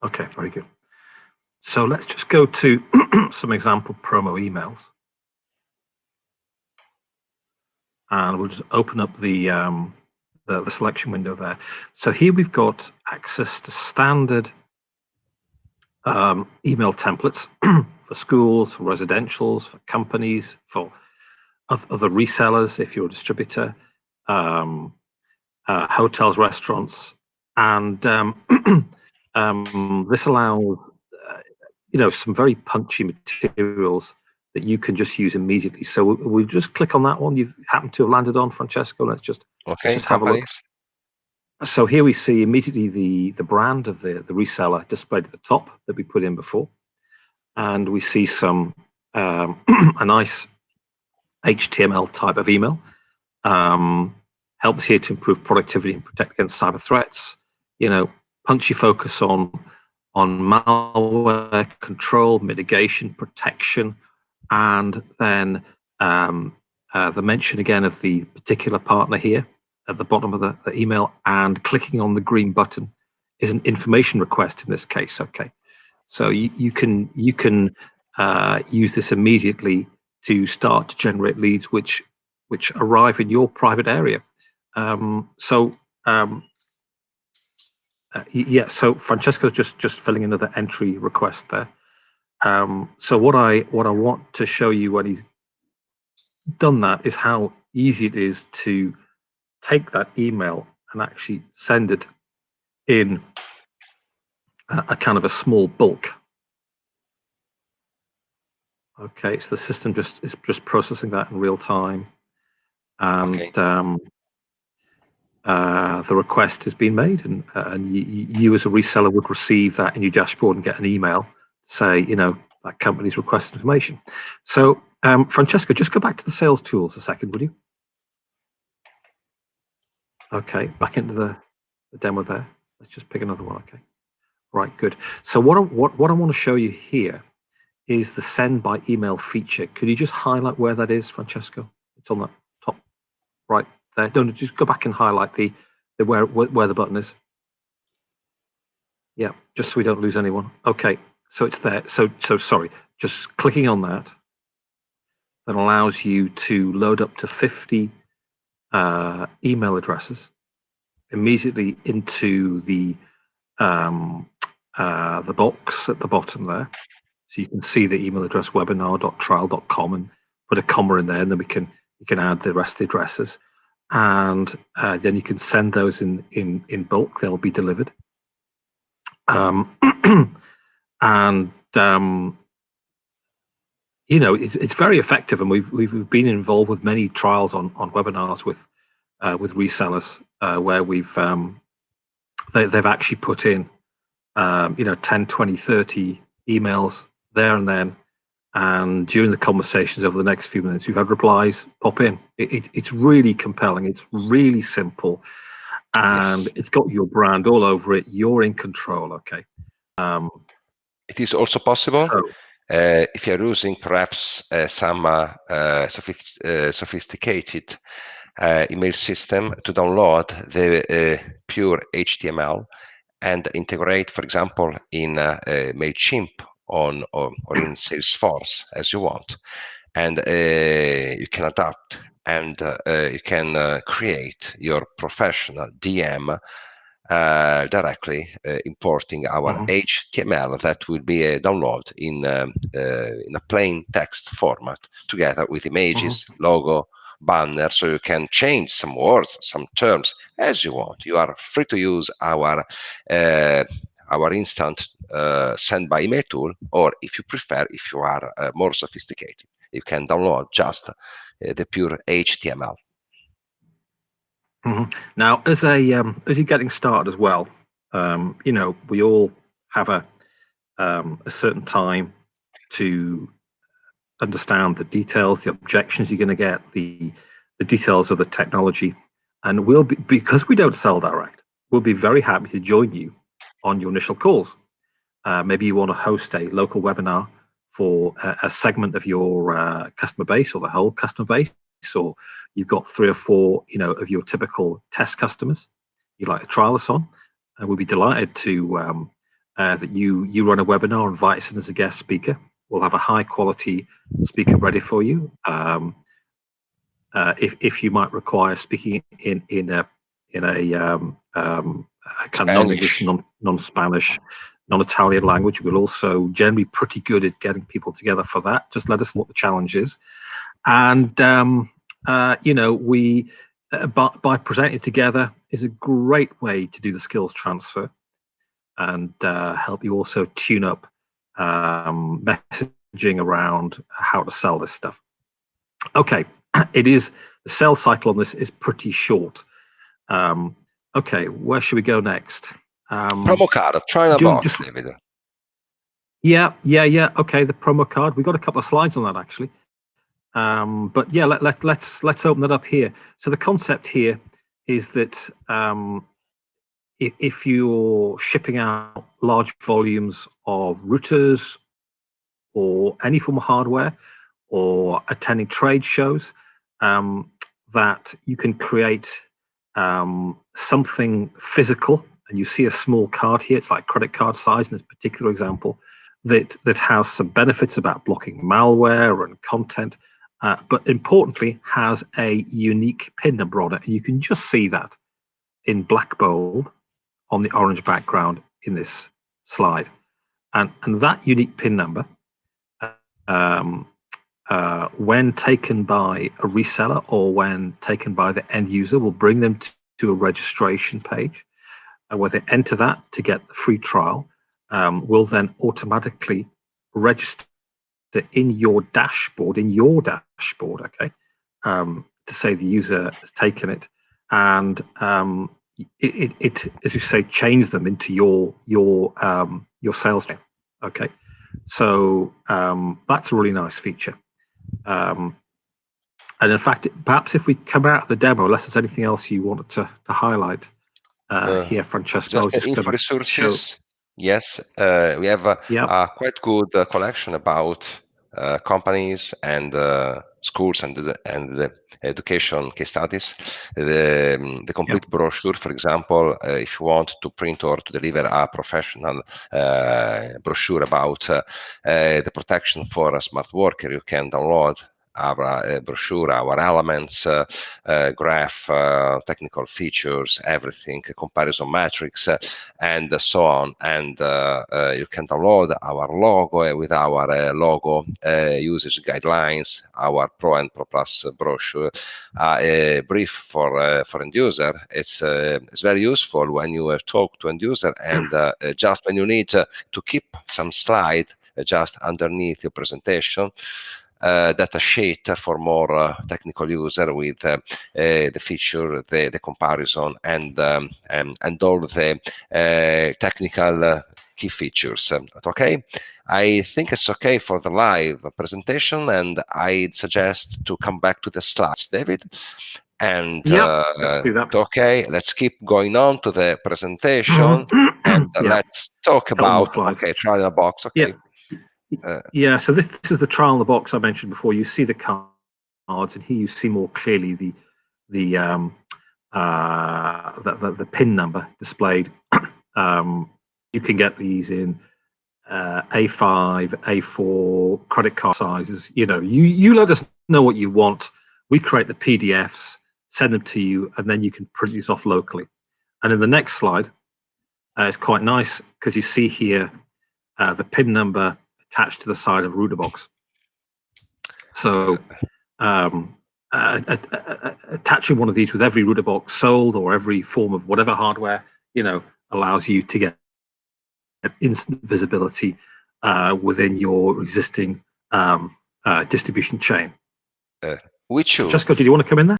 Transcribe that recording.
Okay, very good. So let's just go to some example promo emails. And we'll just open up the selection window there. So here we've got access to standard email templates for schools, for residentials, for companies, for other resellers if you're a distributor, hotels, restaurants, and this allows some very punchy materials that you can just use immediately. So we'll just click on that one you've happened to have landed on, Francesco. Let's just have a look. So here we see immediately the brand of the reseller displayed at the top that we put in before. And we see some a nice HTML type of email. Helps here to improve productivity and protect against cyber threats. Punchy focus on malware control, mitigation, protection, and then the mention again of the particular partner here at the bottom of the email, and clicking on the green button is an information request in this case. Okay, so you can use this immediately to start to generate leads which arrive in your private area. So Francesco's just filling another entry request there. So what I want to show you when he's done that is how easy it is to take that email and actually send it in a kind of a small bulk. Okay, so the system is just processing that in real time, and the request has been made, and you as a reseller would receive that in your dashboard and get an email say, that company's requested information. So Francesco, just go back to the sales tools a second, would you? Okay, back into the demo there. Let's just pick another one. Okay, right, good. So what I want to show you here is the send by email feature. Could you just highlight where that is, Francesco? It's on the top right there. Don't just go back and highlight the where the button is. Yeah, just so we don't lose anyone. Okay, so it's there. So sorry, just clicking on that allows you to load up to 50 email addresses immediately into the box at the bottom there. So you can see the email address webinar.trial.com and put a comma in there, and then you can add the rest of the addresses, and then you can send those in bulk. They'll be delivered. It's very effective, and we've been involved with many trials on webinars with resellers where they've actually put in 10, 20, 30 emails there and then, and during the conversations over the next few minutes we've had replies pop in. It's really compelling, it's really simple, and It's got your brand all over it. You're in control. Okay. It is also possible if you're using perhaps some sophisticated email system to download the pure HTML and integrate, for example, in MailChimp or in Salesforce as you want, and you can adapt and you can create your professional DM directly importing our HTML that will be a download in a plain text format together with images, logo, banner, so you can change some words, some terms as you want. You are free to use our instant send by email tool, or if you prefer, if you are more sophisticated, you can download just the pure HTML. Now, as you're getting started as well, we all have a certain time to understand the details, the objections you're going to get, the details of the technology, and because we don't sell direct, we'll be very happy to join you on your initial calls. Maybe you want to host a local webinar for a segment of your customer base or the whole customer base, or you've got 3 or 4 of your typical test customers you'd like to trial us on, and we'll be delighted to that you run a webinar, invite us in as a guest speaker. We'll have a high quality speaker ready for you. If you might require speaking in a kind of non-English, non-Spanish, non-Italian language, we're also generally pretty good at getting people together for that. Just let us know what the challenge is, and you know, we by presenting together is a great way to do the skills transfer and help you also tune up messaging around how to sell this stuff. Okay, the sales cycle on this is pretty short. Okay, where should we go next? Promo card, try in a box, David. Yeah. Okay, the promo card. We've got a couple of slides on that actually. But yeah, let's open that up here. So the concept here is that if you're shipping out large volumes of routers or any form of hardware or attending trade shows, that you can create something physical, and you see a small card here, it's like credit card size in this particular example, that has some benefits about blocking malware and content, but importantly has a unique PIN number on it. And you can just see that in black bold on the orange background in this slide. And that unique PIN number, when taken by a reseller or when taken by the end user, will bring them to a registration page where they enter that to get the free trial, will then automatically register in your dashboard, okay, to say the user has taken it, and it as you say, change them into your sales team. Okay, so that's a really nice feature. And in fact, perhaps if we come out of the demo, unless there's anything else you wanted to highlight here, Francesco. Just the info resources. Yes, we have a quite good collection about companies and schools and the education case studies. The complete brochure, for example, if you want to print or to deliver a professional brochure about the protection for a smart worker, you can download our brochure, our elements, graph, technical features, everything, comparison metrics, and so on. And you can download our logo with our logo usage guidelines, our Pro and Pro Plus brochure, a brief for end user. It's very useful when you talk to end user, and just when you need to keep some slide just underneath your presentation. Data sheet for more technical user with the feature, the comparison, and all the technical key features. Okay, I think it's okay for the live presentation, and I'd suggest to come back to the slides, David. And let's do that. Okay, let's keep going on to the presentation, and let's talk about trial in a box. Okay. Yeah, so this is the trial in the box I mentioned before. You see the cards, and here you see more clearly the PIN number displayed. You can get these in A5, A4, credit card sizes. You know, you let us know what you want. We create the PDFs, send them to you, and then you can print these off locally. And in the next slide, it's quite nice because you see here the PIN number attached to the side of router box. So attaching one of these with every router box sold or every form of whatever hardware, you know, allows you to get instant visibility within your existing distribution chain. We choose. Francesco, did you want to come in there?